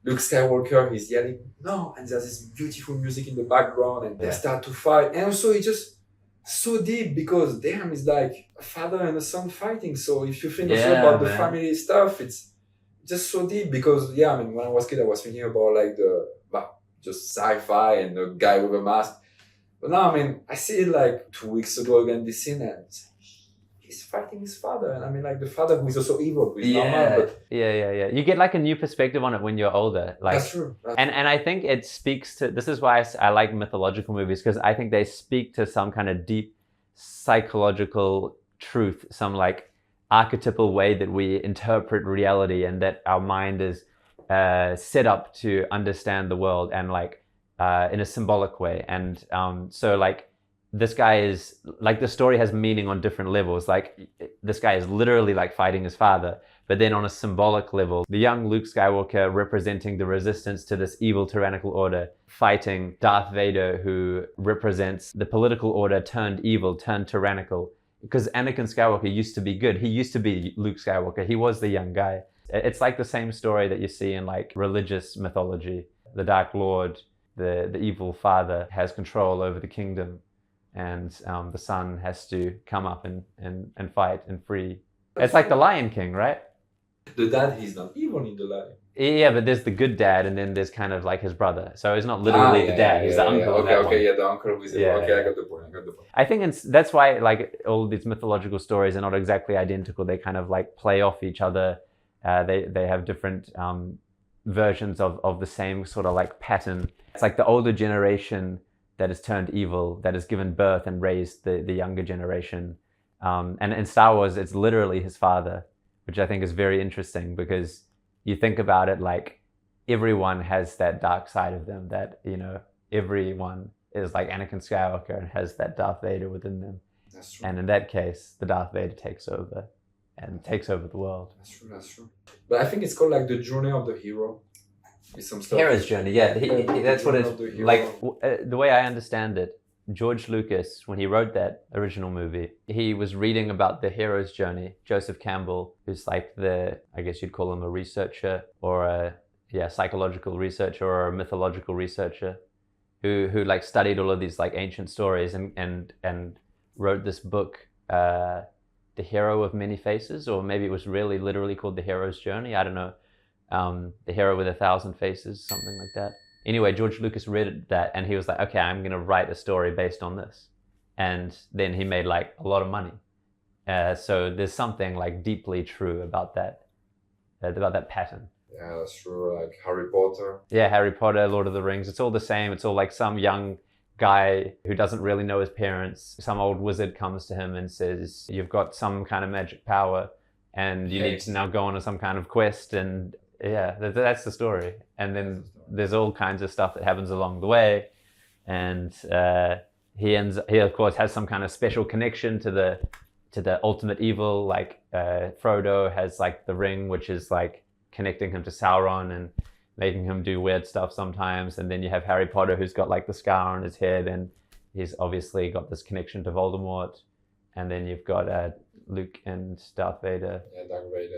Luke Skywalker is yelling no, and there's this beautiful music in the background, and they start to fight, and also it's just so deep because damn, it's like a father and a son fighting. So if you think also about the family stuff, it's just so deep because I mean, when I was a kid, I was thinking about like just sci-fi and the guy with a mask. But now, I mean, I see it like 2 weeks ago again, this scene, and he's fighting his father. And I mean, like the father who is also evil, who is normal. But You get like a new perspective on it when you're older. Like, that's true. And I think it speaks to, this is why I like mythological movies, because I think they speak to some kind of deep psychological truth, some like archetypal way that we interpret reality, and that our mind is set up to understand the world, and like in a symbolic way. And so like this guy is like, the story has meaning on different levels. Like this guy is literally like fighting his father, but then on a symbolic level, the young Luke Skywalker representing the resistance to this evil tyrannical order, fighting Darth Vader, who represents the political order turned evil, turned tyrannical. Because Anakin Skywalker used to be good. He used to be Luke Skywalker. He was the young guy. It's like the same story that you see in like religious mythology. The Dark Lord, the evil father, has control over the kingdom, and the son has to come up and fight and free. It's like the Lion King, right? The dad, he's not evil in the Lion. Yeah, but there's the good dad, and then there's kind of like his brother. So it's not literally the dad; he's the uncle. Okay, the uncle who is evil. Okay, I got the point. I think that's why like all these mythological stories are not exactly identical. They kind of like play off each other. They have different versions of the same sort of like pattern. It's like the older generation that has turned evil, that has given birth and raised the younger generation. And in Star Wars, it's literally his father, which I think is very interesting, because you think about it, like everyone has that dark side of them, that, you know, everyone is like Anakin Skywalker and has that Darth Vader within them. That's true. And in that case, the Darth Vader takes over and takes over the world. That's true. But I think it's called like the journey of the hero. Some stuff. Hero's journey, that's what it's like. The way I understand it, George Lucas, when he wrote that original movie, he was reading about the hero's journey. Joseph Campbell, who's like I guess you'd call him a researcher, or a psychological researcher, or a mythological researcher, who like studied all of these like ancient stories and wrote this book, The Hero of Many Faces, or maybe it was really literally called The Hero's Journey. I don't know. The Hero with 1,000 Faces, something like that. Anyway, George Lucas read that and he was like, okay, I'm going to write a story based on this. And then he made like a lot of money. So there's something like deeply true about that pattern. Yeah, that's true. Like Harry Potter. Yeah, Harry Potter, Lord of the Rings. It's all the same. It's all like some young guy who doesn't really know his parents. Some old wizard comes to him and says, you've got some kind of magic power and you need to now go on some kind of quest. And yeah, that's the story. And then there's all kinds of stuff that happens along the way. And he of course has some kind of special connection to the ultimate evil. Like Frodo has like the ring, which is like connecting him to Sauron and making him do weird stuff sometimes. And then you have Harry Potter, who's got like the scar on his head, and he's obviously got this connection to Voldemort. And then you've got Luke and Darth Vader. Yeah, Darth Vader.